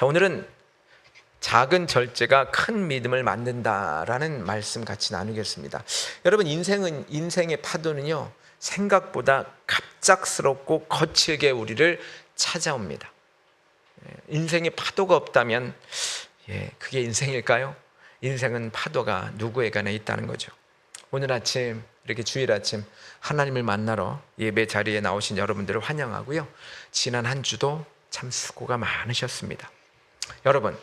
자, 오늘은 작은 절제가 큰 믿음을 만든다라는 말씀 같이 나누겠습니다. 여러분, 인생의 파도는요, 생각보다 갑작스럽고 거칠게 우리를 찾아옵니다. 인생의 파도가 없다면 그게 인생일까요? 인생은 파도가 누구에게나 있다는 거죠. 오늘 아침, 이렇게 주일 아침 하나님을 만나러 예배 자리에 나오신 여러분들을 환영하고요, 지난 한 주도 참 수고가 많으셨습니다. 여러분,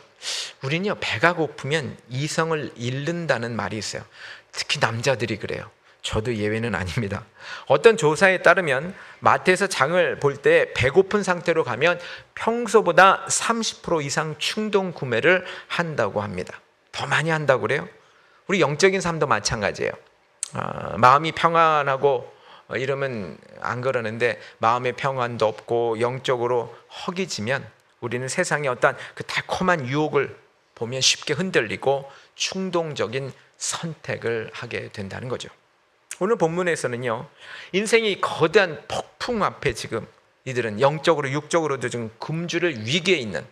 우리는요, 배가 고프면 이성을 잃는다는 말이 있어요. 특히 남자들이 그래요. 저도 예외는 아닙니다. 어떤 조사에 따르면 마트에서 장을 볼 때 배고픈 상태로 가면 평소보다 30% 이상 충동 구매를 한다고 합니다. 더 많이 한다고 그래요. 우리 영적인 삶도 마찬가지예요. 마음이 평안하고 이러면 안 그러는데, 마음의 평안도 없고 영적으로 허기지면 우리는 세상의 어떤 그 달콤한 유혹을 보면 쉽게 흔들리고 충동적인 선택을 하게 된다는 거죠. 오늘 본문에서는요, 인생이 거대한 폭풍 앞에 지금 이들은 영적으로 육적으로도 지금 금주를 위기에 있는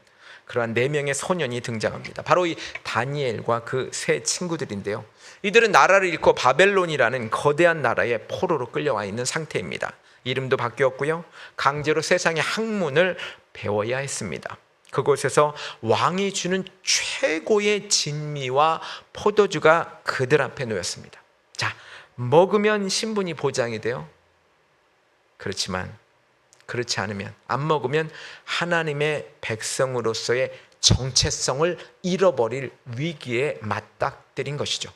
그러한 4명의 소년이 등장합니다. 바로 이 다니엘과 그 세 친구들인데요, 이들은 나라를 잃고 바벨론이라는 거대한 나라에 포로로 끌려와 있는 상태입니다. 이름도 바뀌었고요, 강제로 세상의 학문을 배워야 했습니다. 그곳에서 왕이 주는 최고의 진미와 포도주가 그들 앞에 놓였습니다. 자, 먹으면 신분이 보장이 돼요. 그렇지만 그렇지 않으면, 안 먹으면 하나님의 백성으로서의 정체성을 잃어버릴 위기에 맞닥뜨린 것이죠.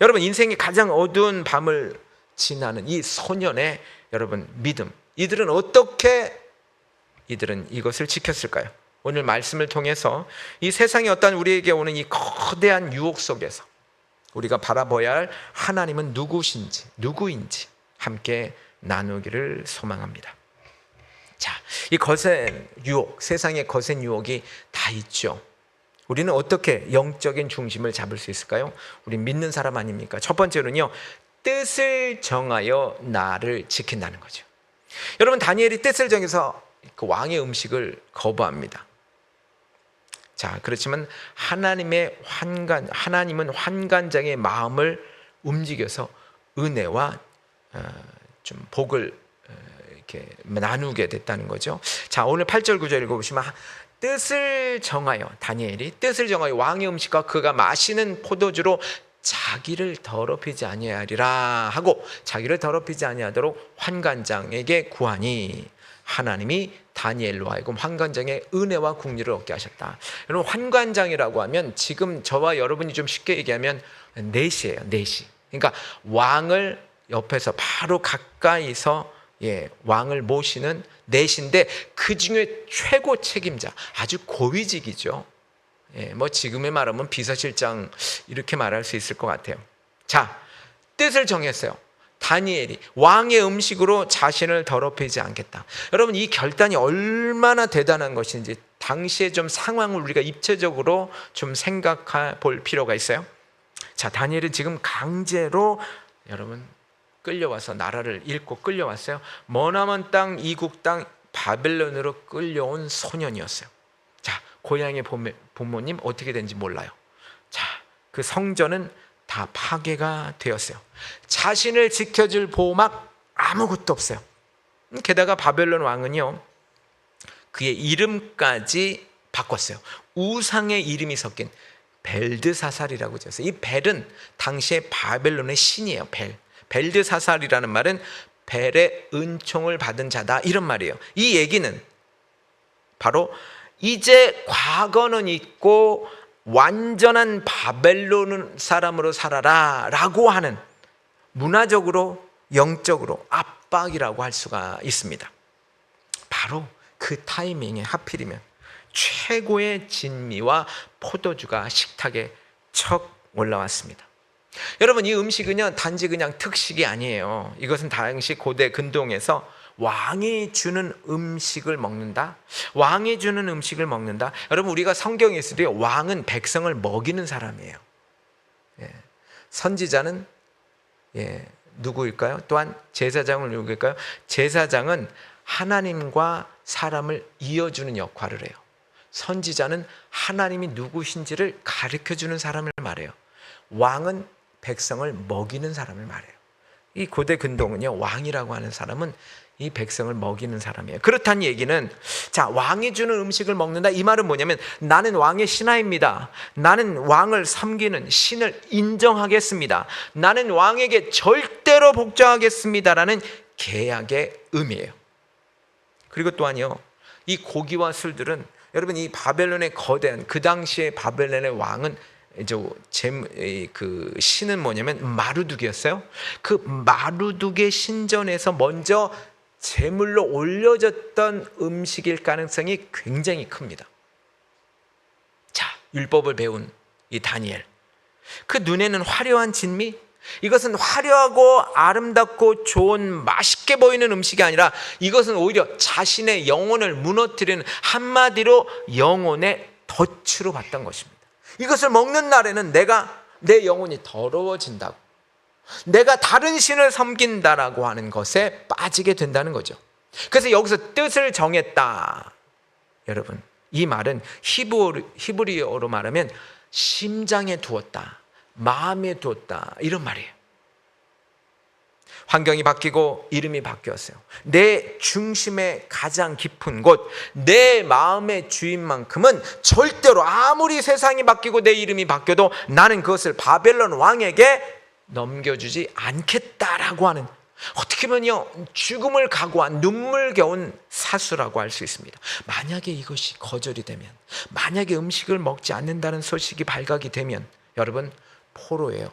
여러분, 인생의 가장 어두운 밤을 지나는 이 소년의 여러분 믿음, 이들은 이것을 지켰을까요? 오늘 말씀을 통해서 이 세상에 어떤 우리에게 오는 이 거대한 유혹 속에서 우리가 바라봐야 할 하나님은 누구인지 함께 나누기를 소망합니다. 자, 이 거센 유혹, 세상의 거센 유혹이 다 있죠. 우리는 어떻게 영적인 중심을 잡을 수 있을까요? 우리 믿는 사람 아닙니까? 첫 번째로는요, 뜻을 정하여 나를 지킨다는 거죠. 여러분, 다니엘이 뜻을 정해서 그 왕의 음식을 거부합니다. 자, 그렇지만 하나님은 환관장의 마음을 움직여서 은혜와 좀 복을 이렇게 나누게 됐다는 거죠. 자, 오늘 8절 9절 읽어보시면, 뜻을 정하여, 다니엘이 뜻을 정하여 왕의 음식과 그가 마시는 포도주로 자기를 더럽히지 아니하리라 하고, 자기를 더럽히지 아니하도록 환관장에게 구하니 하나님이 다니엘로 하여금 환관장의 은혜와 국리를 얻게 하셨다. 여러분, 환관장이라고 하면 지금 저와 여러분이 좀 쉽게 얘기하면 내시예요. 내시. 그러니까 왕을 옆에서 바로 가까이서 왕을 모시는 내시인데, 그 중에 최고 책임자, 아주 고위직이죠. 뭐 지금의 말하면 비서실장 이렇게 말할 수 있을 것 같아요. 자, 뜻을 정했어요. 다니엘이 왕의 음식으로 자신을 더럽히지 않겠다. 여러분, 이 결단이 얼마나 대단한 것인지 당시의 좀 상황을 우리가 입체적으로 좀 생각해 볼 필요가 있어요. 자, 다니엘은 지금 강제로 여러분 끌려와서 나라를 잃고 끌려왔어요. 머나먼 땅, 이국 땅 바벨론으로 끌려온 소년이었어요. 자, 고향의 부모님 어떻게 된지 몰라요. 자, 그 성전은 다 파괴가 되었어요. 자신을 지켜줄 보호막 아무것도 없어요. 게다가 바벨론 왕은요, 그의 이름까지 바꿨어요. 우상의 이름이 섞인 벨드사살이라고 지었어요. 이 벨은 당시에 바벨론의 신이에요. 벨드사살이라는 말은 벨의 은총을 받은 자다, 이런 말이에요. 이 얘기는 바로 이제 과거는 있고 완전한 바벨론 사람으로 살아라 라고 하는 문화적으로 영적으로 압박이라고 할 수가 있습니다. 바로 그 타이밍에 하필이면 최고의 진미와 포도주가 식탁에 척 올라왔습니다. 여러분, 이 음식은요, 단지 그냥 특식이 아니에요. 이것은 당시 고대 근동에서 왕이 주는 음식을 먹는다. 왕이 주는 음식을 먹는다. 여러분, 우리가 성경에 있으려 왕은 백성을 먹이는 사람이에요. 선지자는 누구일까요? 또한 제사장은 누구일까요? 제사장은 하나님과 사람을 이어주는 역할을 해요. 선지자는 하나님이 누구신지를 가르쳐주는 사람을 말해요. 왕은 백성을 먹이는 사람을 말해요. 이 고대 근동은요, 왕이라고 하는 사람은 이 백성을 먹이는 사람이에요. 그렇다는 얘기는, 자, 왕이 주는 음식을 먹는다, 이 말은 뭐냐면 나는 왕의 신하입니다. 나는 왕을 섬기는 신을 인정하겠습니다. 나는 왕에게 절대로 복종하겠습니다라는 계약의 의미예요. 그리고 또한요, 이 고기와 술들은, 여러분, 이 바벨론의 거대한, 그 당시에 바벨론의 왕은 그 신은 뭐냐면 마루둑이었어요. 그 마루둑의 신전에서 먼저 제물로 올려졌던 음식일 가능성이 굉장히 큽니다. 자, 율법을 배운 이 다니엘, 그 눈에는 화려한 진미, 이것은 화려하고 아름답고 좋은 맛있게 보이는 음식이 아니라 이것은 오히려 자신의 영혼을 무너뜨리는, 한마디로 영혼의 덫으로 봤던 것입니다. 이것을 먹는 날에는 내 영혼이 더러워진다고, 내가 다른 신을 섬긴다라고 하는 것에 빠지게 된다는 거죠. 그래서 여기서 뜻을 정했다, 여러분, 이 말은 히브리어로 말하면 심장에 두었다, 마음에 두었다, 이런 말이에요. 환경이 바뀌고 이름이 바뀌었어요. 내 중심의 가장 깊은 곳, 내 마음의 주인만큼은 절대로, 아무리 세상이 바뀌고 내 이름이 바뀌어도 나는 그것을 바벨론 왕에게 넘겨주지 않겠다라고 하는, 어떻게 보면요, 죽음을 각오한 눈물겨운 사수라고 할 수 있습니다. 만약에 이것이 거절이 되면, 만약에 음식을 먹지 않는다는 소식이 발각이 되면, 여러분, 포로예요.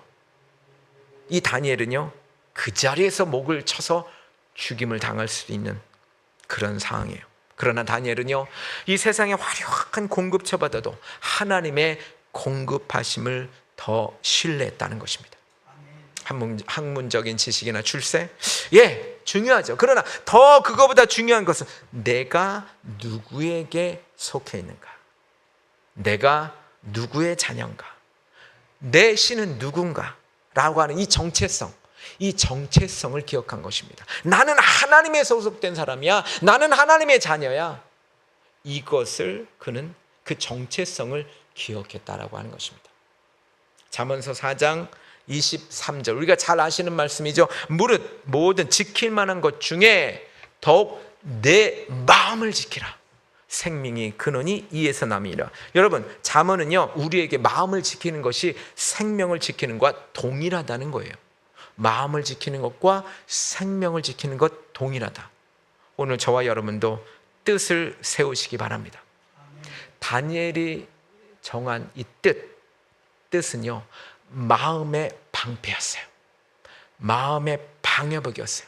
이 다니엘은요, 그 자리에서 목을 쳐서 죽임을 당할 수 있는 그런 상황이에요. 그러나 다니엘은요, 이 세상에 화려한 공급처보다도 하나님의 공급하심을 더 신뢰했다는 것입니다. 학문적인 지식이나 출세, 예, 중요하죠. 그러나 더 그거보다 중요한 것은 내가 누구에게 속해 있는가, 내가 누구의 자녀인가, 내 신은 누군가 라고 하는 이 정체성, 이 정체성을 기억한 것입니다. 나는 하나님에 소속된 사람이야, 나는 하나님의 자녀야, 이것을 그는 그 정체성을 기억했다라고 하는 것입니다. 잠언서 4장 23절, 우리가 잘 아시는 말씀이죠. 무릇 모든 지킬 만한 것 중에 더욱 내 마음을 지키라, 생명이 근원이 이에서 남이라. 여러분, 잠언은요, 우리에게 마음을 지키는 것이 생명을 지키는 것과 동일하다는 거예요. 마음을 지키는 것과 생명을 지키는 것 동일하다. 오늘 저와 여러분도 뜻을 세우시기 바랍니다. 다니엘이 정한 이 뜻은요, 마음의 방패였어요. 마음의 방해벽이었어요.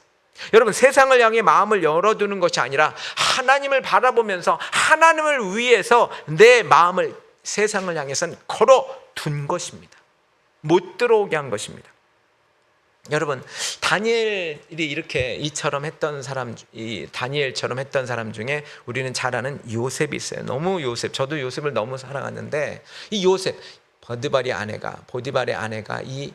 여러분, 세상을 향해 마음을 열어두는 것이 아니라 하나님을 바라보면서 하나님을 위해서 내 마음을 세상을 향해서는 걸어둔 것입니다. 못 들어오게 한 것입니다. 여러분, 다니엘이 이렇게 이처럼 했던 사람, 이 다니엘처럼 했던 사람 중에 우리는 잘 아는 요셉이 있어요. 너무 저도 요셉을 너무 사랑하는데, 이 요셉, 보디발의 아내가 이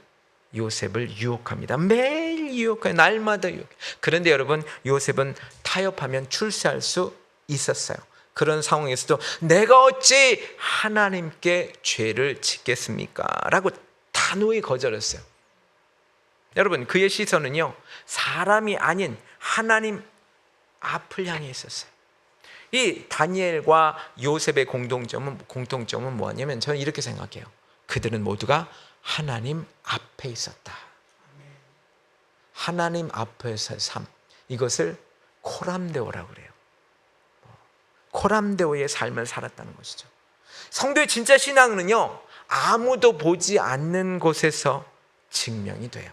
요셉을 유혹합니다. 매일 유혹해요. 날마다 유혹해요. 그런데 여러분, 요셉은 타협하면 출세할 수 있었어요. 그런 상황에서도 내가 어찌 하나님께 죄를 짓겠습니까? 라고 단호히 거절했어요. 여러분, 그의 시선은요, 사람이 아닌 하나님 앞을 향해 있었어요. 이 다니엘과 요셉의 공통점은 뭐냐면, 저는 이렇게 생각해요. 그들은 모두가 하나님 앞에 있었다. 하나님 앞에서의 삶, 이것을 코람데오라고 그래요. 코람데오의 삶을 살았다는 것이죠. 성도의 진짜 신앙은요, 아무도 보지 않는 곳에서 증명이 돼요.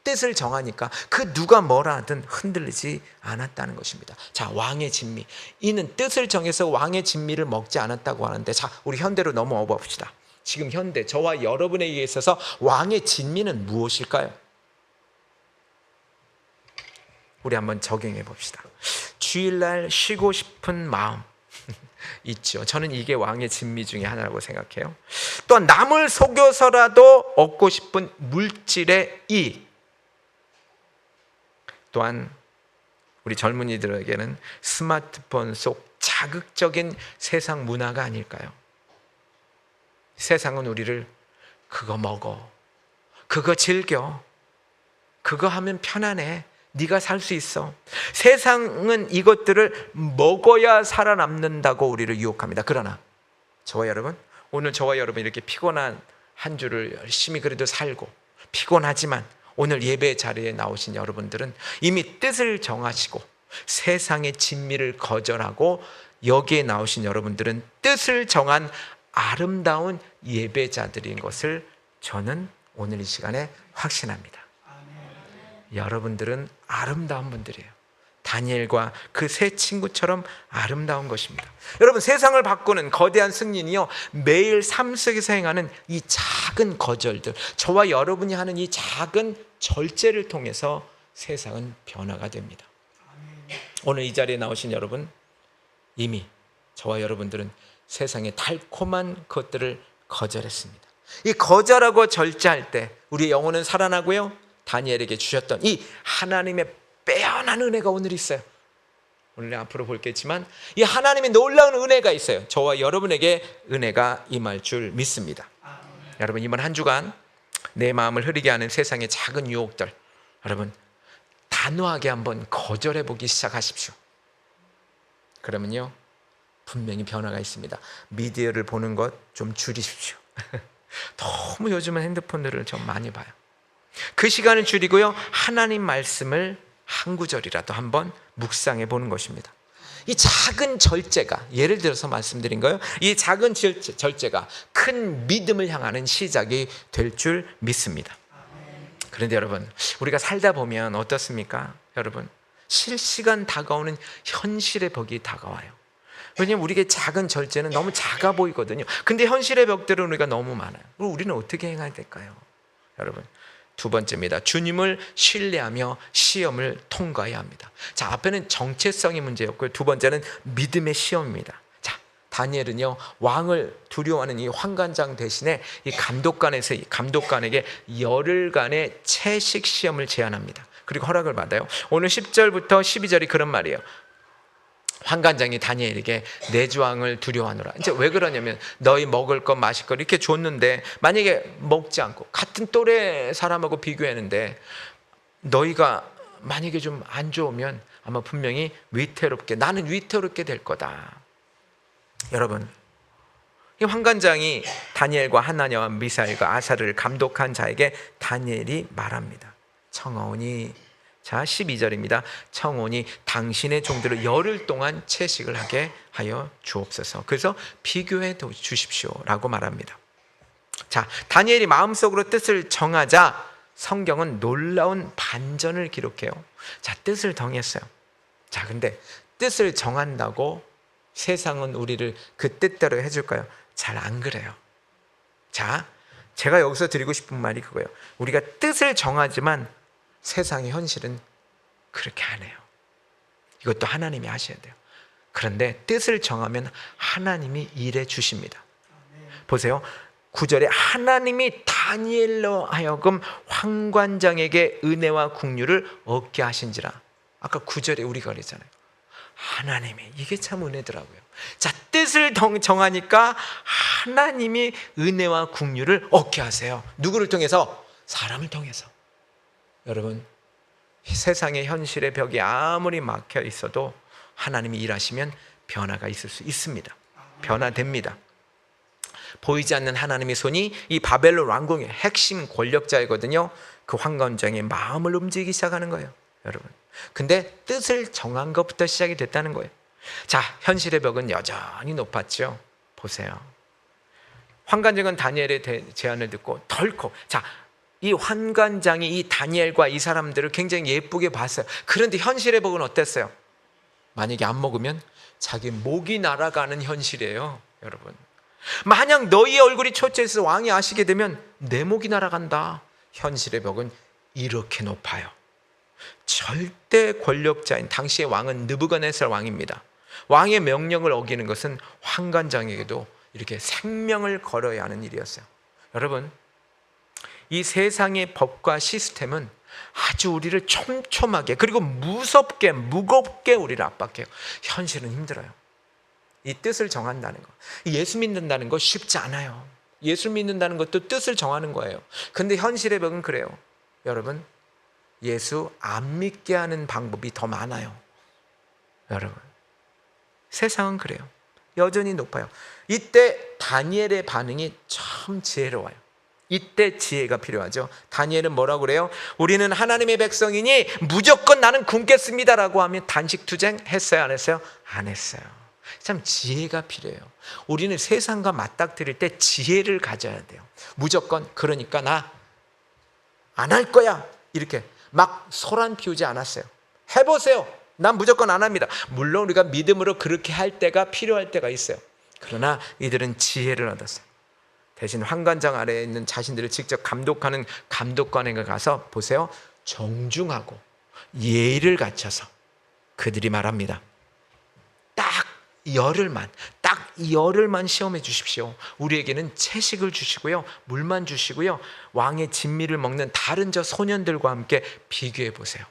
뜻을 정하니까 그 누가 뭐라 하든 흔들리지 않았다는 것입니다. 자, 왕의 진미, 이는 뜻을 정해서 왕의 진미를 먹지 않았다고 하는데, 자, 우리 현대로 넘어와 봅시다. 지금 현대, 저와 여러분에게 있어서 왕의 진미는 무엇일까요? 우리 한번 적용해 봅시다. 주일날 쉬고 싶은 마음 있죠. 저는 이게 왕의 진미 중에 하나라고 생각해요. 또한 남을 속여서라도 얻고 싶은 물질의 이익, 또한 우리 젊은이들에게는 스마트폰 속 자극적인 세상 문화가 아닐까요? 세상은 우리를 그거 먹어, 그거 즐겨, 그거 하면 편안해, 네가 살 수 있어. 세상은 이것들을 먹어야 살아남는다고 우리를 유혹합니다. 그러나 저와 여러분, 오늘 저와 여러분 이렇게 피곤한 한 주를 열심히 그래도 살고 피곤하지만 오늘 예배 자리에 나오신 여러분들은 이미 뜻을 정하시고 세상의 진미를 거절하고 여기에 나오신 여러분들은 뜻을 정한 아름다운 예배자들인 것을 저는 오늘 이 시간에 확신합니다. 여러분들은 아름다운 분들이에요. 다니엘과 그 세 친구처럼 아름다운 것입니다. 여러분, 세상을 바꾸는 거대한 승리는요, 매일 삶 속에서 행하는 이 작은 거절들, 저와 여러분이 하는 이 작은 절제를 통해서 세상은 변화가 됩니다. 오늘 이 자리에 나오신 여러분, 이미 저와 여러분들은 세상의 달콤한 것들을 거절했습니다. 이 거절하고 절제할 때 우리의 영혼은 살아나고요, 다니엘에게 주셨던 이 하나님의 빼어난 은혜가 오늘 있어요. 오늘 앞으로 볼겠지만 이 하나님의 놀라운 은혜가 있어요. 저와 여러분에게 은혜가 임할 줄 믿습니다. 여러분, 이번 한 주간 내 마음을 흐리게 하는 세상의 작은 유혹들, 여러분 단호하게 한번 거절해 보기 시작하십시오. 그러면요, 분명히 변화가 있습니다. 미디어를 보는 것 좀 줄이십시오. 너무 요즘은 핸드폰들을 좀 많이 봐요. 그 시간을 줄이고요, 하나님 말씀을 한 구절이라도 한번 묵상해 보는 것입니다. 이 작은 절제가, 예를 들어서 말씀드린 거예요, 이 작은 절제가 큰 믿음을 향하는 시작이 될 줄 믿습니다. 그런데 여러분, 우리가 살다 보면 어떻습니까? 여러분, 실시간 다가오는 현실의 벽이 다가와요. 왜냐하면 우리에게 작은 절제는 너무 작아 보이거든요. 근데 현실의 벽들은 우리가 너무 많아요. 우리는 어떻게 행해야 될까요? 여러분, 두 번째입니다. 주님을 신뢰하며 시험을 통과해야 합니다. 자, 앞에는 정체성의 문제였고요, 두 번째는 믿음의 시험입니다. 자, 다니엘은요, 왕을 두려워하는 이 환관장 대신에 이 감독관에게 열흘간의 채식 시험을 제안합니다. 그리고 허락을 받아요. 오늘 10절부터 12절이 그런 말이에요. 환관장이 다니엘에게 내주왕을 두려워하노라. 이제 왜 그러냐면, 너희 먹을 것 마실 것 이렇게 줬는데 만약에 먹지 않고 같은 또래 사람하고 비교했는데 너희가 만약에 좀 안 좋으면 아마 분명히 나는 위태롭게 될 거다. 여러분, 이 환관장이 다니엘과 하나냐와 미사엘과 아사를 감독한 자에게 다니엘이 말합니다. 청하오니, 자 12절입니다. 청하오니 당신의 종들을 열흘 동안 채식을 하게 하여 주옵소서. 그래서 비교해 주십시오 라고 말합니다. 자, 다니엘이 마음속으로 뜻을 정하자 성경은 놀라운 반전을 기록해요. 자, 뜻을 정했어요. 자, 근데 뜻을 정한다고 세상은 우리를 그 뜻대로 해줄까요? 잘 안 그래요. 자, 제가 여기서 드리고 싶은 말이 그거예요. 우리가 뜻을 정하지만 세상의 현실은 그렇게 안 해요. 이것도 하나님이 하셔야 돼요. 그런데 뜻을 정하면 하나님이 일해 주십니다. 보세요, 9절에 하나님이 다니엘로 하여금 환관장에게 은혜와 긍휼을 얻게 하신지라. 아까 9절에 우리가 그랬잖아요. 하나님이, 이게 참 은혜더라고요. 자, 뜻을 정하니까 하나님이 은혜와 긍휼을 얻게 하세요. 누구를 통해서? 사람을 통해서. 여러분, 세상의 현실의 벽이 아무리 막혀 있어도 하나님이 일하시면 변화가 있을 수 있습니다. 변화됩니다. 보이지 않는 하나님의 손이 이 바벨론 왕궁의 핵심 권력자이거든요. 그 환관장의 마음을 움직이기 시작하는 거예요, 여러분. 근데 뜻을 정한 것부터 시작이 됐다는 거예요. 자, 현실의 벽은 여전히 높았죠. 보세요, 환관장은 다니엘의 제안을 듣고 덜컥, 자, 이 환관장이 이 다니엘과 이 사람들을 굉장히 예쁘게 봤어요. 그런데 현실의 벽은 어땠어요? 만약에 안 먹으면 자기 목이 날아가는 현실이에요, 여러분. 만약 너희의 얼굴이 초췌해서 왕이 아시게 되면 내 목이 날아간다. 현실의 벽은 이렇게 높아요. 절대 권력자인 당시의 왕은 느부갓네살 왕입니다. 왕의 명령을 어기는 것은 환관장에게도 이렇게 생명을 걸어야 하는 일이었어요. 여러분, 이 세상의 법과 시스템은 아주 우리를 촘촘하게, 그리고 무섭게, 무겁게 우리를 압박해요. 현실은 힘들어요. 이 뜻을 정한다는 거. 예수 믿는다는 거 쉽지 않아요. 예수 믿는다는 것도 뜻을 정하는 거예요. 근데 현실의 벽은 그래요. 여러분, 예수 안 믿게 하는 방법이 더 많아요. 여러분, 세상은 그래요. 여전히 높아요. 이때 다니엘의 반응이 참 지혜로워요. 이때 지혜가 필요하죠. 다니엘은 뭐라고 그래요? 우리는 하나님의 백성이니 무조건 나는 굶겠습니다라고 하면 단식투쟁 했어요, 안 했어요? 안 했어요. 참 지혜가 필요해요. 우리는 세상과 맞닥뜨릴 때 지혜를 가져야 돼요. 무조건 그러니까 나 안 할 거야 이렇게 막 소란 피우지 않았어요. 해보세요. 난 무조건 안 합니다. 물론 우리가 믿음으로 그렇게 할 때가 필요할 때가 있어요. 그러나 이들은 지혜를 얻었어요. 대신 환관장 아래에 있는 자신들을 직접 감독하는 감독관에 가서 보세요. 정중하고 예의를 갖춰서 그들이 말합니다. 딱 열흘만 시험해 주십시오. 우리에게는 채식을 주시고요, 물만 주시고요, 왕의 진미를 먹는 다른 저 소년들과 함께 비교해 보세요.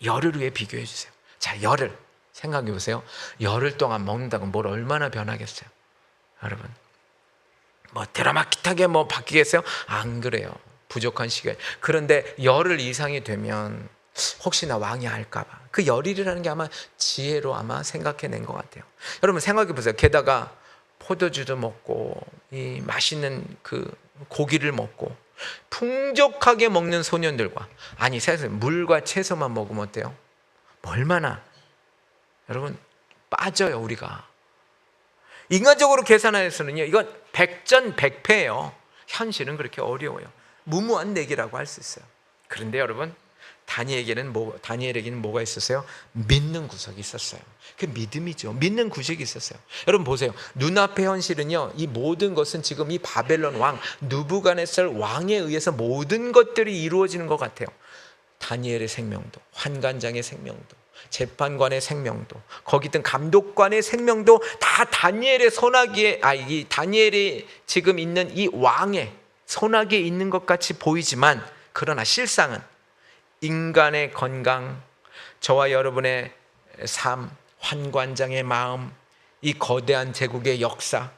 열흘 후에 비교해 주세요. 자, 열흘 생각해 보세요. 열흘 동안 먹는다고 뭘 얼마나 변하겠어요, 여러분? 뭐 드라마틱하게 뭐 바뀌겠어요? 안 그래요. 부족한 시간. 그런데 열흘 이상이 되면 혹시나 왕이 알까봐 그 열일이라는 게 아마 지혜로 아마 생각해낸 것 같아요. 여러분 생각해 보세요. 게다가 포도주도 먹고 이 맛있는 그 고기를 먹고 풍족하게 먹는 소년들과, 아니 세상에 물과 채소만 먹으면 어때요? 얼마나 여러분 빠져요. 우리가 인간적으로 계산해서는요, 이건 백전백패예요. 현실은 그렇게 어려워요. 무모한 내기라고 할 수 있어요. 그런데 여러분, 다니엘에게는 뭐가 있었어요? 믿는 구석이 있었어요. 그 믿음이죠. 믿는 구석이 있었어요. 여러분 보세요. 눈앞의 현실은요, 이 모든 것은 지금 이 바벨론 왕 느부갓네살 왕에 의해서 모든 것들이 이루어지는 것 같아요. 다니엘의 생명도, 환관장의 생명도, 재판관의 생명도, 거기 있던 감독관의 생명도 다 다니엘의 손아귀에, 이 다니엘이 지금 있는 이 왕의 손아귀에 있는 것 같이 보이지만, 그러나 실상은 인간의 건강, 저와 여러분의 삶, 환관장의 마음, 이 거대한 제국의 역사,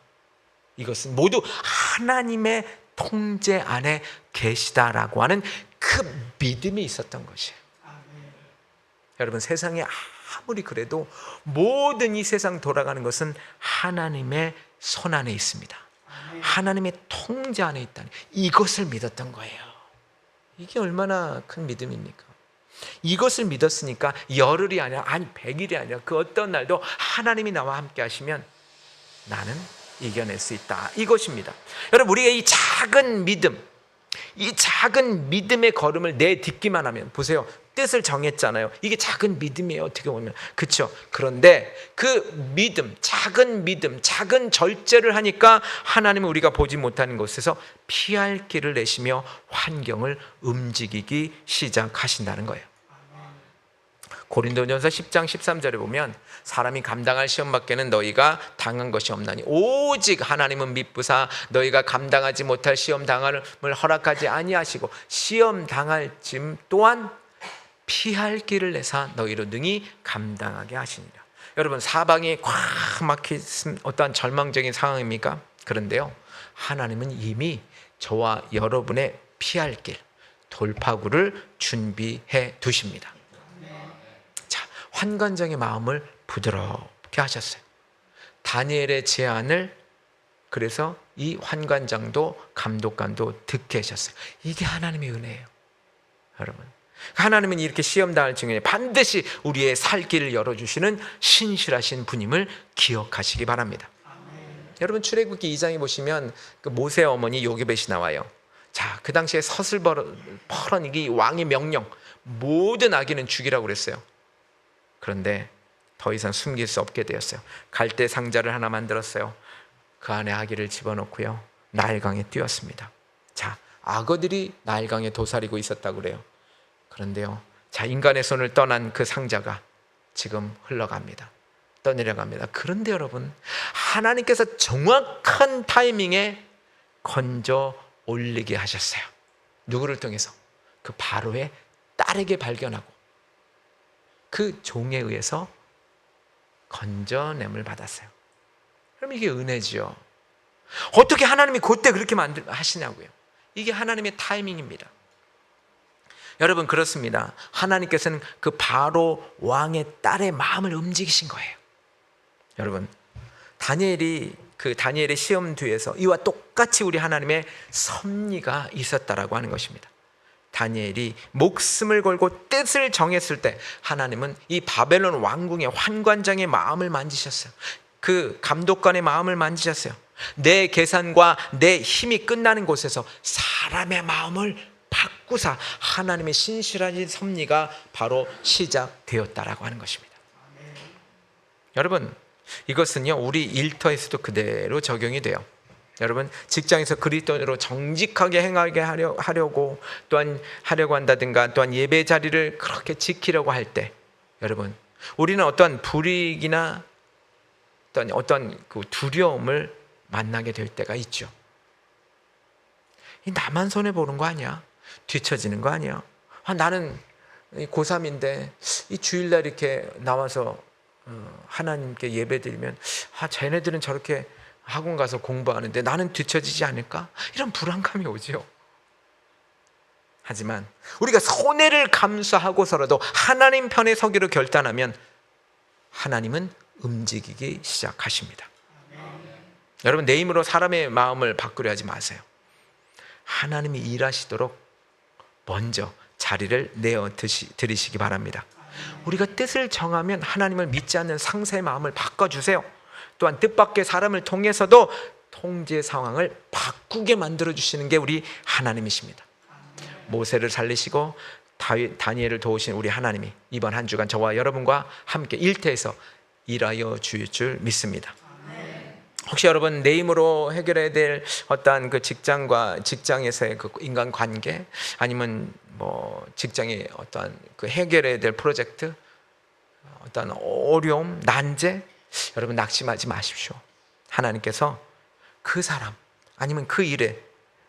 이것은 모두 하나님의 통제 안에 계시다라고 하는 그 믿음이 있었던 것이에요. 여러분, 세상에 아무리 그래도 모든 이 세상 돌아가는 것은 하나님의 손 안에 있습니다. 하나님의 통제 안에 있다는 이것을 믿었던 거예요. 이게 얼마나 큰 믿음입니까? 이것을 믿었으니까 열흘이 아니라, 아니 100일이 아니라 그 어떤 날도 하나님이 나와 함께 하시면 나는 이겨낼 수 있다, 이것입니다. 여러분, 우리가 이 작은 믿음, 이 작은 믿음의 걸음을 내딛기만 하면, 보세요, 뜻을 정했잖아요. 이게 작은 믿음이에요, 어떻게 보면. 그렇죠? 그런데 그 믿음, 작은 절제를 하니까 하나님은 우리가 보지 못하는 곳에서 피할 길을 내시며 환경을 움직이기 시작하신다는 거예요. 고린도전서 10장 13절에 보면, 사람이 감당할 시험밖에는 너희가 당한 것이 없나니 오직 하나님은 미쁘사 너희가 감당하지 못할 시험 당함을 허락하지 아니하시고 시험 당할 짐 또한 피할 길을 내사 너희로 능히 감당하게 하시니라. 여러분, 사방이 꽉 막힌 어떠한 절망적인 상황입니까? 그런데요, 하나님은 이미 저와 여러분의 피할 길, 돌파구를 준비해 두십니다. 자, 환관장의 마음을 부드럽게 하셨어요. 다니엘의 제안을 그래서 이 환관장도 감독관도 듣게 하셨어요. 이게 하나님의 은혜예요, 여러분. 하나님은 이렇게 시험 당할 중에 반드시 우리의 살 길을 열어주시는 신실하신 분임을 기억하시기 바랍니다. 여러분, 출애굽기 2장에 보시면 그 모세 어머니 요게벳이 나와요. 자, 그 당시에 서슬퍼런 이 왕의 명령, 모든 아기는 죽이라고 그랬어요. 그런데 더 이상 숨길 수 없게 되었어요. 갈대 상자를 하나 만들었어요. 그 안에 아기를 집어넣고요, 나일강에 띄웠습니다. 자, 악어들이 나일강에 도사리고 있었다고 그래요. 그런데요, 자, 인간의 손을 떠난 그 상자가 지금 흘러갑니다. 떠내려갑니다. 그런데 여러분, 하나님께서 정확한 타이밍에 건져 올리게 하셨어요. 누구를 통해서? 그 바로의 딸에게 발견하고 그 종에 의해서 건져냄을 받았어요. 그럼 이게 은혜지요. 어떻게 하나님이 그때 그렇게 하시냐고요. 이게 하나님의 타이밍입니다. 여러분, 그렇습니다. 하나님께서는 그 바로 왕의 딸의 마음을 움직이신 거예요. 여러분, 다니엘의 시험 뒤에서 이와 똑같이 우리 하나님의 섭리가 있었다라고 하는 것입니다. 다니엘이 목숨을 걸고 뜻을 정했을 때 하나님은 이 바벨론 왕궁의 환관장의 마음을 만지셨어요. 그 감독관의 마음을 만지셨어요. 내 계산과 내 힘이 끝나는 곳에서 사람의 마음을 바꾸사 하나님의 신실한 섭리가 바로 시작되었다라고 하는 것입니다. 여러분, 이것은요 우리 일터에서도 그대로 적용이 돼요. 여러분, 직장에서 그리스도인으로 정직하게 행하게 하려고 또한 하려고 한다든가 또한 예배 자리를 그렇게 지키려고 할 때, 여러분, 우리는 어떤 불이익이나 어떤 그 두려움을 만나게 될 때가 있죠. 이 나만 손해 보는 거 아니야? 뒤처지는 거 아니야? 나는 고3인데 이 주일날 이렇게 나와서 하나님께 예배드리면 쟤네들은 저렇게 학원 가서 공부하는데 나는 뒤처지지 않을까? 이런 불안감이 오죠. 하지만 우리가 손해를 감수하고서라도 하나님 편에 서기로 결단하면 하나님은 움직이기 시작하십니다. 여러분, 내 힘으로 사람의 마음을 바꾸려 하지 마세요. 하나님이 일하시도록 먼저 자리를 내어 드리시기 바랍니다. 우리가 뜻을 정하면 하나님을 믿지 않는 상사의 마음을 바꿔주세요. 또한 뜻밖의 사람을 통해서도 통제 상황을 바꾸게 만들어주시는 게 우리 하나님이십니다. 모세를 살리시고 다니엘을 도우신 우리 하나님이 이번 한 주간 저와 여러분과 함께 일터에서 일하여 주실 줄 믿습니다. 혹시 여러분 내 힘으로 해결해야 될 어떤 그 직장에서의 그 인간 관계, 아니면 뭐 직장의 어떤 그 해결해야 될 프로젝트, 어떤 어려움, 난제, 여러분 낙심하지 마십시오. 하나님께서 그 사람 아니면 그 일에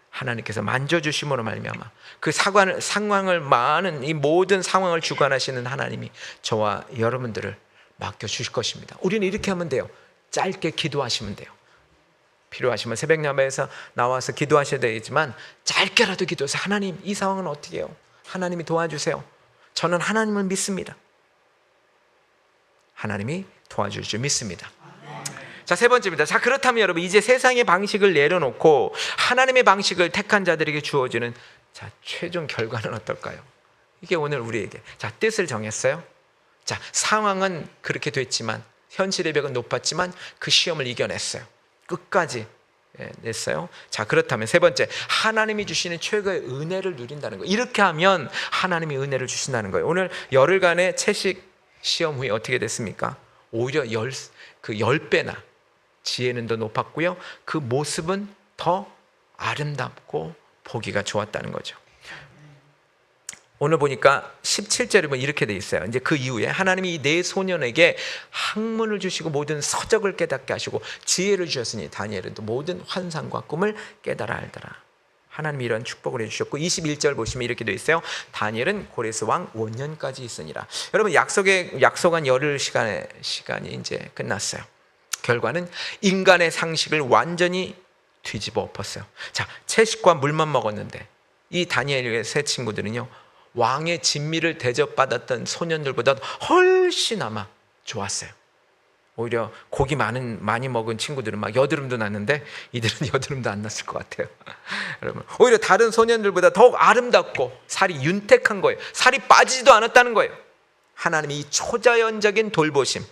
하나님께서 만져주심으로 말미암아 그 상황을 많은 이 모든 상황을 주관하시는 하나님이 저와 여러분들을 맡겨주실 것입니다. 우리는 이렇게 하면 돼요. 짧게 기도하시면 돼요. 필요하시면 새벽 야매에서 나와서 기도하셔야 되겠지만 짧게라도 기도해서 하나님, 이 상황은 어떻게 해요? 하나님이 도와주세요. 저는 하나님을 믿습니다. 하나님이 도와줄 줄 믿습니다. 자, 세 번째입니다. 자, 그렇다면 여러분, 이제 세상의 방식을 내려놓고 하나님의 방식을 택한 자들에게 주어지는 최종 결과는 어떨까요? 이게 오늘 우리에게 뜻을 정했어요. 자, 상황은 그렇게 됐지만, 현실의 벽은 높았지만 그 시험을 이겨냈어요. 끝까지 냈어요. 자, 그렇다면 세 번째, 하나님이 주시는 최고의 은혜를 누린다는 거예요. 이렇게 하면 하나님이 은혜를 주신다는 거예요. 오늘 열흘간의 채식 시험 후에 어떻게 됐습니까? 오히려 10배나 지혜는 더 높았고요, 그 모습은 더 아름답고 보기가 좋았다는 거죠. 오늘 보니까 17절에 보면 이렇게 돼 있어요. 이제 그 이후에 하나님이 이 네 소년에게 학문을 주시고 모든 서적을 깨닫게 하시고 지혜를 주셨으니 다니엘은 또 모든 환상과 꿈을 깨달아 알더라. 하나님이 이런 축복을 해주셨고, 21절 보시면 이렇게 돼 있어요. 다니엘은 고레스 왕 5년까지 있으니라. 여러분, 약속한 열흘 시간이 이제 끝났어요. 결과는 인간의 상식을 완전히 뒤집어 엎었어요. 자, 채식과 물만 먹었는데 이 다니엘의 세 친구들은요, 왕의 진미를 대접받았던 소년들보다 훨씬 아마 좋았어요. 오히려 고기 많이 먹은 친구들은 막 여드름도 났는데 이들은 여드름도 안 났을 것 같아요. 여러분, 오히려 다른 소년들보다 더욱 아름답고 살이 윤택한 거예요. 살이 빠지지도 않았다는 거예요. 하나님이 이 초자연적인 돌보심,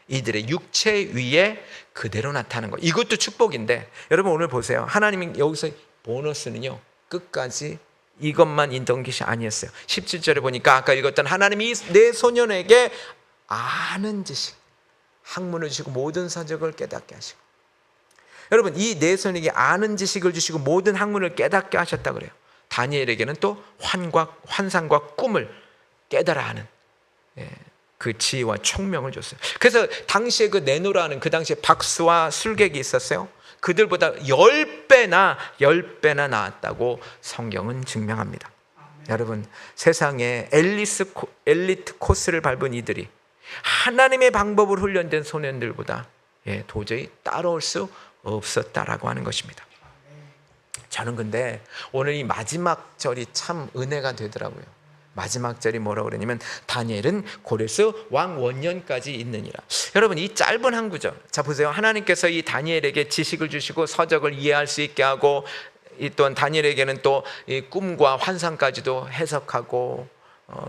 이들의 육체 위에 그대로 나타나는 거예요. 이것도 축복인데, 여러분 오늘 보세요. 하나님이 여기서 보너스는요, 끝까지 이것만 인던 것이 아니었어요. 17절에 보니까 아까 읽었던 하나님이 네 소년에게 아는 지식, 학문을 주시고 모든 서적을 깨닫게 하시고, 여러분 이 네 소년에게 아는 지식을 주시고 모든 학문을 깨닫게 하셨다 그래요. 다니엘에게는 또 환상과 꿈을 깨달아 하는 그 지혜와 총명을 줬어요. 그래서 당시에 그 내노라는, 그 당시에 박수와 술객이 있었어요. 그들보다 10배나 나았다고 성경은 증명합니다. 여러분, 세상에 엘리트 코스를 밟은 이들이 하나님의 방법으로 훈련된 소년들보다 도저히 따라올 수 없었다라고 하는 것입니다. 저는 근데 오늘 이 마지막 절이 참 은혜가 되더라고요. 마지막 절이 뭐라고 그러냐면 다니엘은 고레스 왕 원년까지 있느니라. 여러분, 이 짧은 한 구절, 자 보세요. 하나님께서 이 다니엘에게 지식을 주시고 서적을 이해할 수 있게 하고, 이 또한 다니엘에게는 또 이 꿈과 환상까지도 해석하고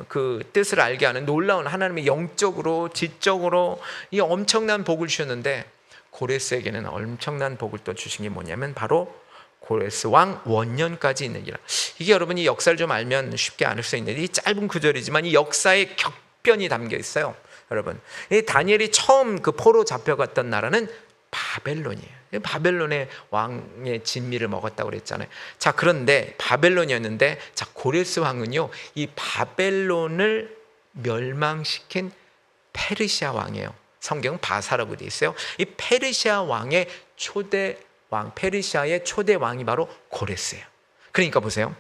그 뜻을 알게 하는 놀라운 하나님의 영적으로 지적으로 이 엄청난 복을 주셨는데, 고레스에게는 엄청난 복을 또 주신 게 뭐냐면 바로 고레스 왕 원년까지 있느니라. 이게 여러분이 역사를 좀 알면 쉽게 알 수 있는 이 짧은 구절이지만 이 역사의 격변이 담겨 있어요. 여러분, 이 다니엘이 처음 그 포로 잡혀갔던 나라는 바벨론이에요. 바벨론의 왕의 진미를 먹었다고 그랬잖아요. 자, 그런데 바벨론이었는데, 자, 고레스 왕은요 이 바벨론을 멸망시킨 페르시아 왕이에요. 성경 바사라고 되어 있어요. 이 페르시아 왕의 초대 왕, 페르시아의 초대 왕이 바로 고레스예요. 그러니까 보세요.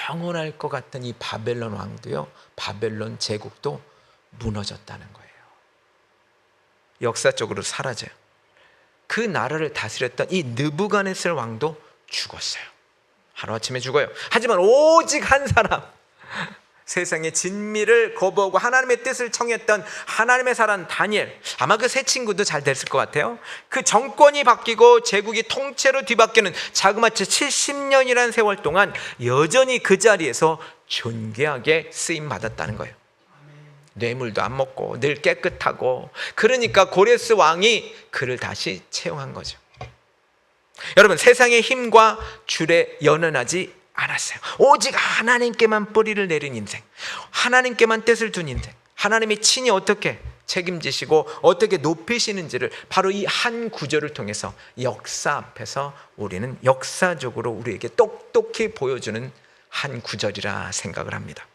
영원할 것 같은 이 바벨론 왕도요, 바벨론 제국도 무너졌다는 거예요. 역사적으로 사라져요. 그 나라를 다스렸던 이 느부갓네살 왕도 죽었어요. 하루아침에 죽어요. 하지만 오직 한 사람, 세상의 진미를 거부하고 하나님의 뜻을 청했던 하나님의 사람 다니엘, 아마 그 세 친구도 잘 됐을 것 같아요. 그 정권이 바뀌고 제국이 통째로 뒤바뀌는 자그마치 70년이라는 세월 동안 여전히 그 자리에서 존귀하게 쓰임받았다는 거예요. 뇌물도 안 먹고 늘 깨끗하고, 그러니까 고레스 왕이 그를 다시 채용한 거죠. 여러분, 세상의 힘과 줄에 연연하지 않았어요. 오직 하나님께만 뿌리를 내린 인생, 하나님께만 뜻을 둔 인생, 하나님이 친히 어떻게 책임지시고 어떻게 높이시는지를 바로 이 한 구절을 통해서 역사 앞에서 우리는 역사적으로 우리에게 똑똑히 보여주는 한 구절이라 생각을 합니다.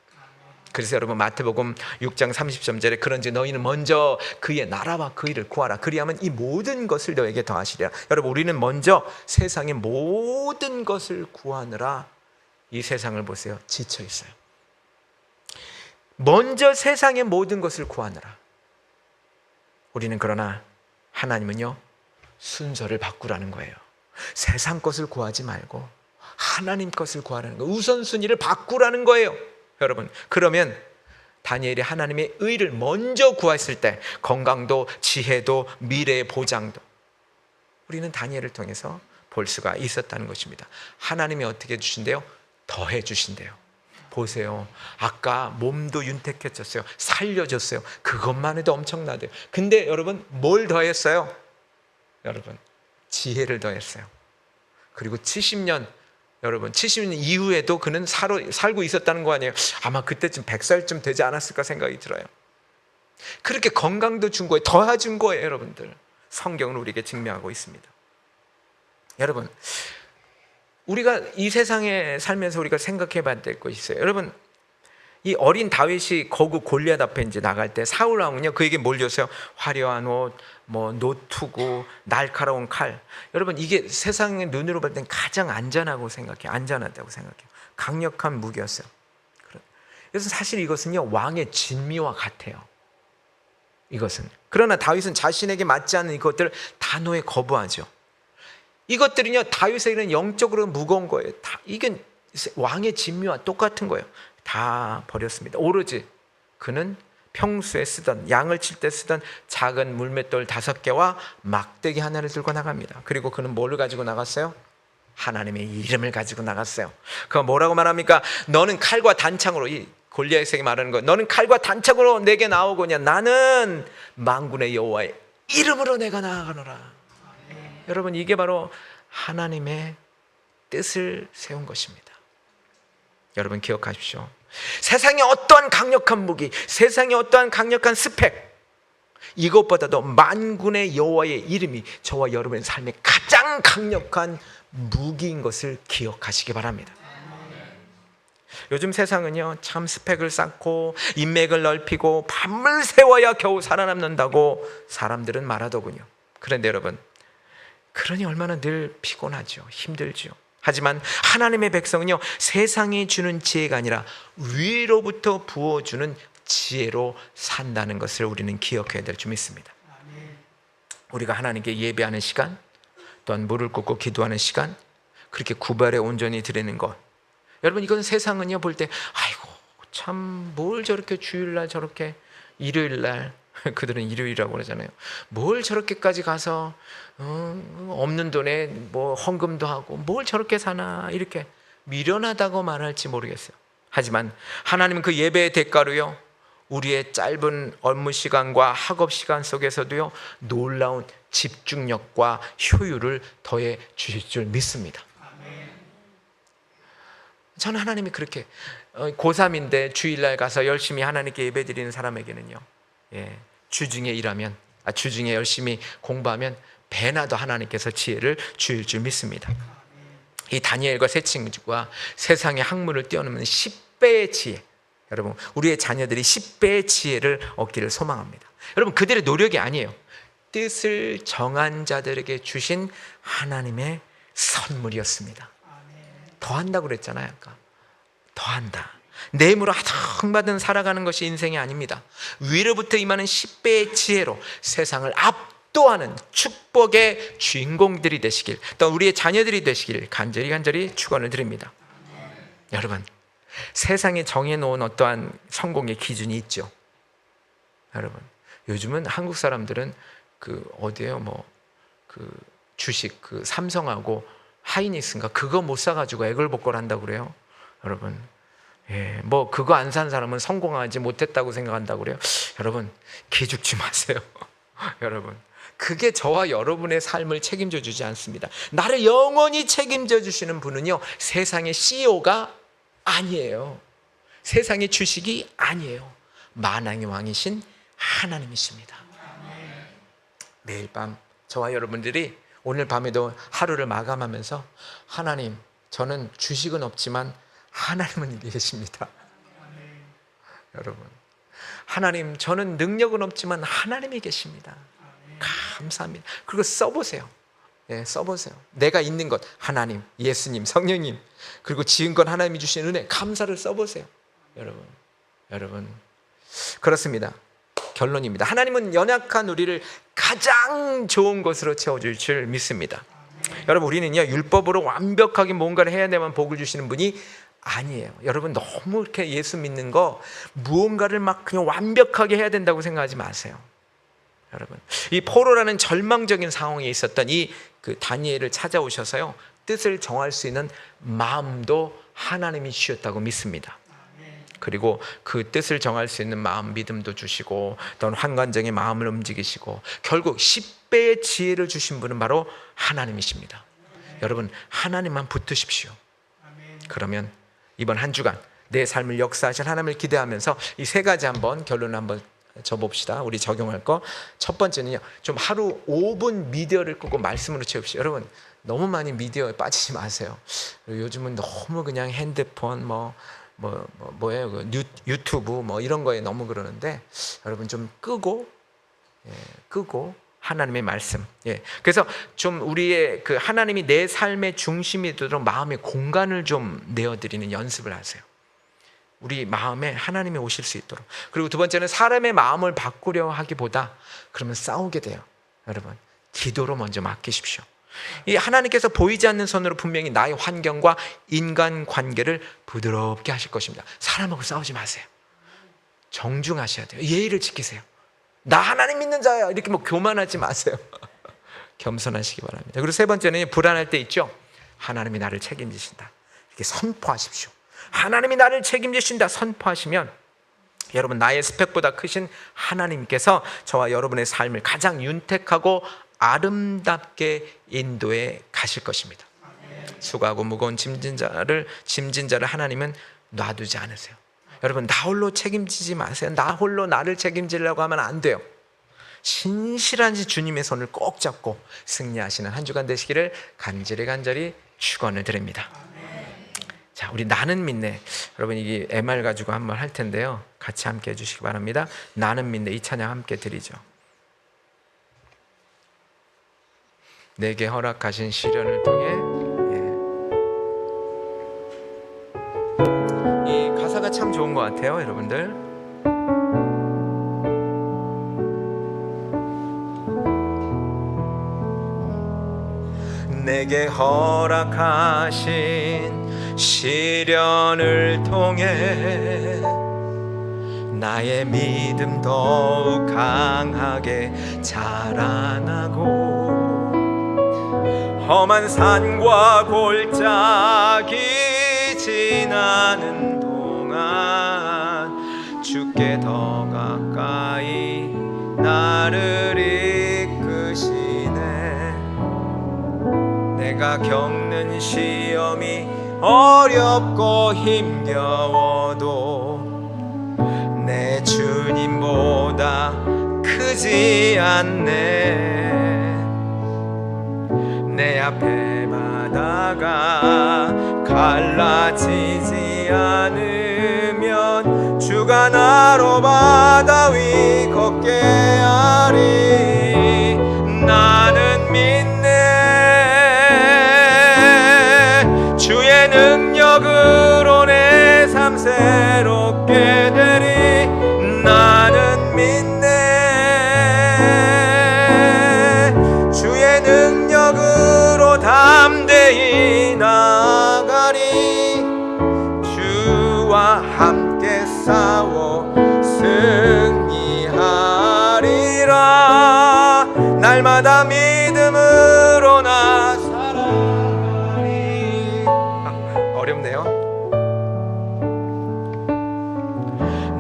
그래서 여러분, 마태복음 6장 30절에 그런지 너희는 먼저 그의 나라와 그 일을 구하라, 그리하면 이 모든 것을 너에게 더하시리라. 여러분, 우리는 먼저 세상의 모든 것을 구하느라 이 세상을 보세요, 지쳐 있어요. 먼저 세상의 모든 것을 구하느라. 우리는 그러나 하나님은요 순서를 바꾸라는 거예요. 세상 것을 구하지 말고 하나님 것을 구하라는 거예요. 우선순위를 바꾸라는 거예요. 여러분, 그러면 다니엘이 하나님의 의를 먼저 구했을 때 건강도 지혜도 미래의 보장도 우리는 다니엘을 통해서 볼 수가 있었다는 것입니다. 하나님이 어떻게 주신대요? 더해 주신대요. 보세요, 아까 몸도 윤택해졌어요. 살려줬어요. 그것만 해도 엄청나대요. 근데 여러분, 뭘 더했어요? 여러분, 지혜를 더했어요. 그리고 70년, 여러분 70년 이후에도 그는 살고 있었다는 거 아니에요? 아마 그때쯤 100살쯤 되지 않았을까 생각이 들어요. 그렇게 건강도 준 거예요. 더해준 거예요. 여러분들, 성경은 우리에게 증명하고 있습니다. 여러분, 우리가 이 세상에 살면서 우리가 생각해 봐야 될 것이 있어요. 여러분, 이 어린 다윗이 거구 골리앗 앞에 이제 나갈 때 사울 왕은요 그에게 뭘 줬어요? 화려한 옷, 뭐 노투구, 날카로운 칼. 여러분, 이게 세상의 눈으로 볼 땐 가장 안전하고 생각해요. 안전하다고 생각해요. 강력한 무기였어요. 그래서 사실 이것은요 왕의 진미와 같아요. 이것은. 그러나 다윗은 자신에게 맞지 않는 이것들을 단호히 거부하죠. 이것들은요 다윗에게는 영적으로 무거운 거예요. 이게 왕의 진미와 똑같은 거예요. 다 버렸습니다. 오로지 그는 평소에 쓰던, 양을 칠 때 쓰던 작은 물맷돌 5개와 막대기 하나를 들고 나갑니다. 그리고 그는 뭘 가지고 나갔어요? 하나님의 이름을 가지고 나갔어요. 그가 뭐라고 말합니까? 너는 칼과 단창으로, 이 골리앗에게 말하는 거, 너는 칼과 단창으로 내게 나오거냐? 나는 만군의 여호와의 이름으로 내가 나아가노라. 여러분, 이게 바로 하나님의 뜻을 세운 것입니다. 여러분, 기억하십시오. 세상에 어떠한 강력한 무기, 세상에 어떠한 강력한 스펙, 이것보다도 만군의 여호와의 이름이 저와 여러분의 삶의 가장 강력한 무기인 것을 기억하시기 바랍니다. 요즘 세상은요 참 스펙을 쌓고 인맥을 넓히고 밤을 새워야 겨우 살아남는다고 사람들은 말하더군요. 그런데 여러분, 그러니 얼마나 늘 피곤하죠. 힘들죠. 하지만 하나님의 백성은요 세상이 주는 지혜가 아니라 위로부터 부어주는 지혜로 산다는 것을 우리는 기억해야 될 줄 믿습니다. 우리가 하나님께 예배하는 시간, 또한 무릎 꿇고 기도하는 시간, 그렇게 구발에 온전히 드리는 것, 여러분 이건 세상은요 볼 때 아이고 참 뭘 저렇게 주일날 저렇게 일요일날 그들은 일요일이라고 그러잖아요. 뭘 저렇게까지 가서 없는 돈에 뭐 헌금도 하고 뭘 저렇게 사나, 이렇게 미련하다고 말할지 모르겠어요. 하지만 하나님은 그 예배의 대가로요, 우리의 짧은 업무 시간과 학업 시간 속에서도요 놀라운 집중력과 효율을 더해 주실 줄 믿습니다. 저는 하나님이 그렇게 고3인데 주일날 가서 열심히 하나님께 예배드리는 사람에게는요, 주중에 일하면, 주중에 열심히 공부하면 배나 더 하나님께서 지혜를 주실 줄 믿습니다. 이 다니엘과 세 친구가 세상의 학문을 뛰어넘는 10배의 지혜, 여러분 우리의 자녀들이 10배의 지혜를 얻기를 소망합니다. 여러분 그들의 노력이 아니에요. 뜻을 정한 자들에게 주신 하나님의 선물이었습니다. 더한다고 그랬잖아요. 아까 더한다. 내 힘으로 하등받은 살아가는 것이 인생이 아닙니다. 위로부터 임하는 10배의 지혜로 세상을 압도하는 축복의 주인공들이 되시길, 또 우리의 자녀들이 되시길 간절히 축원을 드립니다. 여러분 세상에 정해놓은 어떠한 성공의 기준이 있죠. 여러분 요즘은 한국 사람들은 주식 삼성하고 하이닉스인가 그거 못 사가지고 애걸복걸 한다고 그래요. 여러분 그거 안 산 사람은 성공하지 못했다고 생각한다고 그래요. 여러분 기죽지 마세요. 여러분 그게 저와 여러분의 삶을 책임져 주지 않습니다. 나를 영원히 책임져 주시는 분은요 세상의 CEO가 아니에요. 세상의 주식이 아니에요. 만왕의 왕이신 하나님이십니다. 매일 밤 저와 여러분들이 오늘 밤에도 하루를 마감하면서 하나님, 저는 주식은 없지만 하나님은 계십니다. 여러분 하나님, 저는 능력은 없지만 하나님이 계십니다. 감사합니다. 그리고 써보세요. 써보세요. 내가 있는 것, 하나님, 예수님, 성령님, 그리고 지은 것 하나님이 주신 은혜, 감사를 써보세요. 여러분 그렇습니다. 결론입니다. 하나님은 연약한 우리를 가장 좋은 것으로 채워줄 줄 믿습니다. 여러분 우리는요 율법으로 완벽하게 뭔가를 해야 되만 복을 주시는 분이 아니에요. 여러분 너무 이렇게 예수 믿는 거 무언가를 막 그냥 완벽하게 해야 된다고 생각하지 마세요. 여러분 이 포로라는 절망적인 상황에 있었던 그 다니엘을 찾아오셔서요 뜻을 정할 수 있는 마음도 하나님이 주셨다고 믿습니다. 그리고 그 뜻을 정할 수 있는 마음, 믿음도 주시고 또는 환관적인 마음을 움직이시고 결국 10배의 지혜를 주신 분은 바로 하나님이십니다. 여러분 하나님만 붙으십시오. 그러면 이번 한 주간 내 삶을 역사하실 하나님을 기대하면서 이 세 가지 한번 결론을 한번 줘봅시다. 우리 적용할 거 첫 번째는요, 좀 하루 5분 미디어를 끄고 말씀으로 채웁시다. 여러분 너무 많이 미디어에 빠지지 마세요. 요즘은 너무 그냥 핸드폰 유튜브 이런 거에 너무 그러는데 여러분 좀 끄고 하나님의 말씀. 그래서 좀 우리의 그 하나님이 내 삶의 중심이 되도록 마음의 공간을 좀 내어드리는 연습을 하세요. 우리 마음에 하나님이 오실 수 있도록. 그리고 두 번째는 사람의 마음을 바꾸려 하기보다 그러면 싸우게 돼요. 여러분 기도로 먼저 맡기십시오. 이 하나님께서 보이지 않는 손으로 분명히 나의 환경과 인간 관계를 부드럽게 하실 것입니다. 사람하고 싸우지 마세요. 정중하셔야 돼요. 예의를 지키세요. 나 하나님 믿는 자야 이렇게 교만하지 마세요. 겸손하시기 바랍니다. 그리고 세 번째는 불안할 때 있죠. 하나님이 나를 책임지신다 이렇게 선포하십시오. 하나님이 나를 책임지신다 선포하시면 여러분 나의 스펙보다 크신 하나님께서 저와 여러분의 삶을 가장 윤택하고 아름답게 인도해 가실 것입니다. 수고하고 무거운 짐진 자를 하나님은 놔두지 않으세요. 여러분 나 홀로 책임지지 마세요. 나 홀로 나를 책임지려고 하면 안 돼요. 신실한 주님의 손을 꼭 잡고 승리하시는 한 주간 되시기를 간절히 축원을 드립니다. 자, 우리 나는 믿네. 여러분 이게 MR 가지고 한번 할 텐데요. 같이 함께 해주시기 바랍니다. 나는 믿네. 이 찬양 함께 드리죠. 내게 허락하신 시련을 통해 이 가사가 참 좋은 것 같아요, 여러분들. 내게 허락하신 시련을 통해 나의 믿음 더욱 강하게 자라나고 험한 산과 골짜기 지나는 동안 주께 더 가까이 나를 이끄시네. 내가 겪는 시험이 어렵고 힘겨워도 내 주님보다 크지 않네. 내 앞에 바다가 갈라지지 않으면 주가 나로 바다 위 걷게 하리. 나는 믿네. 주의 능력으로 내 삶 새롭게 되리. 나는 믿네. 주의 능력으로 담대히 나가리. 주와 함께 싸워 승리하리라. 날마다 믿음으로 나 살아가리. 어렵네요.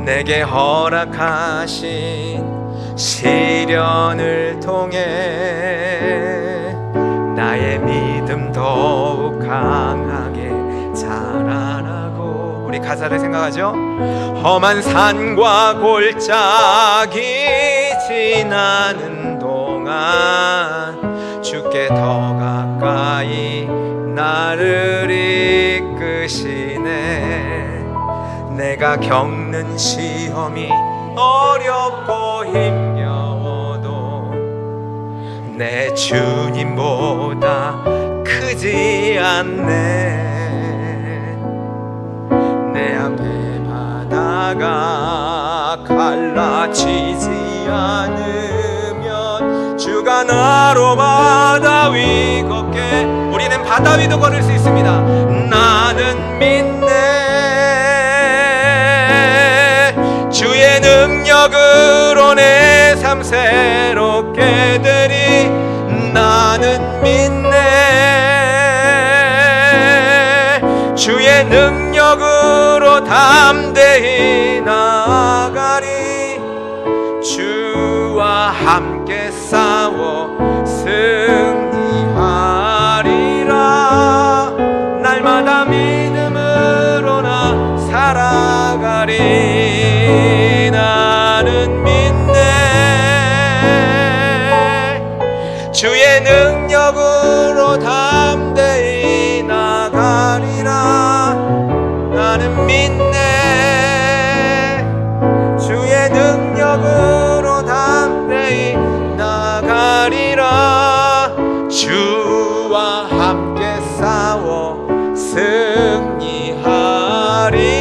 내게 허락하신 시련을 통해 나의 믿음 더욱 강하게 자라나고. 우리 가사를 생각하죠. 험한 산과 골짜기 지나는 동안 주께 더 가까이 나를 이끄시네. 내가 겪는 시험이 어렵고 힘겨워도 내 주님보다 크지 않네. 내 앞에 바다가 갈라지지 않으면 주가 나로 바다 위 걷게. 우리는 바다 위도 걸을 수 있습니다. 나는 믿네. 주의 능력으로 내 삶 새롭게 되리. 나는 믿네. 주의 능력으로 담대히 나가리. 주와 함께 싸워 승리하리라. 날마다 믿음으로 나 살아가리. 나는 믿네. 주의 능력으로 담대히 나가리라. 나는 믿네. 주의 능력으로 담대히 나가리라. 주와 함께 싸워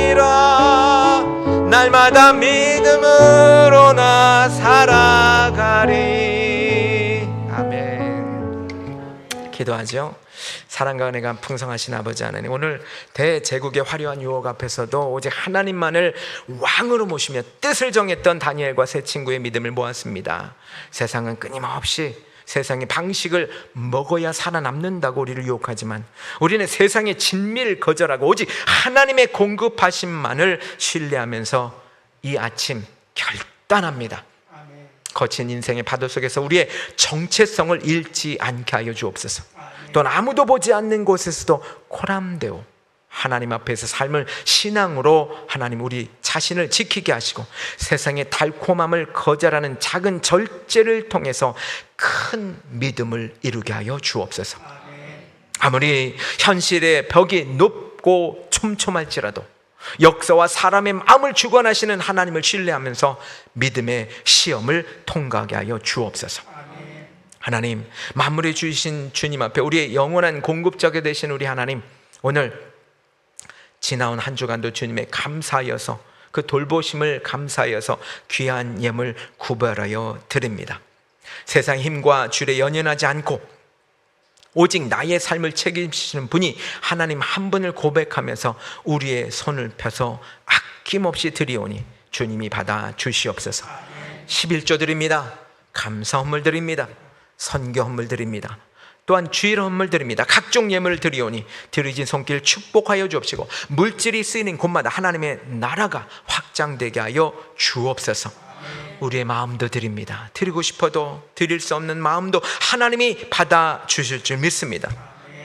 승리하리라. 날마다 믿음으로 나 살아가리. 아멘. 기도하죠. 사랑과 은혜가 풍성하신 아버지 하나님, 오늘 대제국의 화려한 유혹 앞에서도 오직 하나님만을 왕으로 모시며 뜻을 정했던 다니엘과 세 친구의 믿음을 모았습니다. 세상은 끊임없이 세상의 방식을 먹어야 살아남는다고 우리를 유혹하지만 우리는 세상의 진미를 거절하고 오직 하나님의 공급하심만을 신뢰하면서 이 아침 결단합니다. 거친 인생의 파도 속에서 우리의 정체성을 잃지 않게 하여 주옵소서. 또는 아무도 보지 않는 곳에서도 코람되어 하나님 앞에서 삶을 신앙으로 하나님 우리 자신을 지키게 하시고 세상의 달콤함을 거절하는 작은 절제를 통해서 큰 믿음을 이루게 하여 주옵소서. 아무리 현실의 벽이 높고 촘촘할지라도 역사와 사람의 마음을 주관하시는 하나님을 신뢰하면서 믿음의 시험을 통과하게 하여 주옵소서. 하나님, 만물에 주신 주님 앞에 우리의 영원한 공급자가 되신 우리 하나님, 오늘 지나온 한 주간도 주님의 감사하여서 그 돌보심을 감사하여서 귀한 예물 구별하여 드립니다. 세상 힘과 줄에 연연하지 않고 오직 나의 삶을 책임지시는 분이 하나님 한 분을 고백하면서 우리의 손을 펴서 아낌없이 드리오니 주님이 받아 주시옵소서. 11조 드립니다. 감사 헌물 드립니다. 선교 헌물 드립니다. 또한 주일 헌물 드립니다. 각종 예물을 드리오니 드려진 손길 축복하여 주옵시고 물질이 쓰이는 곳마다 하나님의 나라가 확장되게 하여 주옵소서. 우리의 마음도 드립니다. 드리고 싶어도 드릴 수 없는 마음도 하나님이 받아 주실 줄 믿습니다.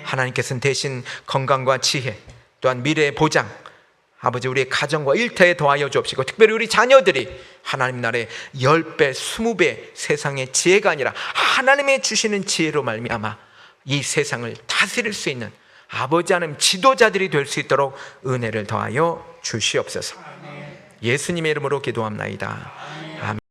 하나님께서는 대신 건강과 지혜, 또한 미래의 보장, 아버지 우리의 가정과 일터에 더하여 주옵시고 특별히 우리 자녀들이 하나님 나라의 10배, 20배 세상의 지혜가 아니라 하나님의 주시는 지혜로 말미암아 이 세상을 다스릴 수 있는 아버지 하나님 지도자들이 될 수 있도록 은혜를 더하여 주시옵소서. 예수님의 이름으로 기도합나이다. 아멘.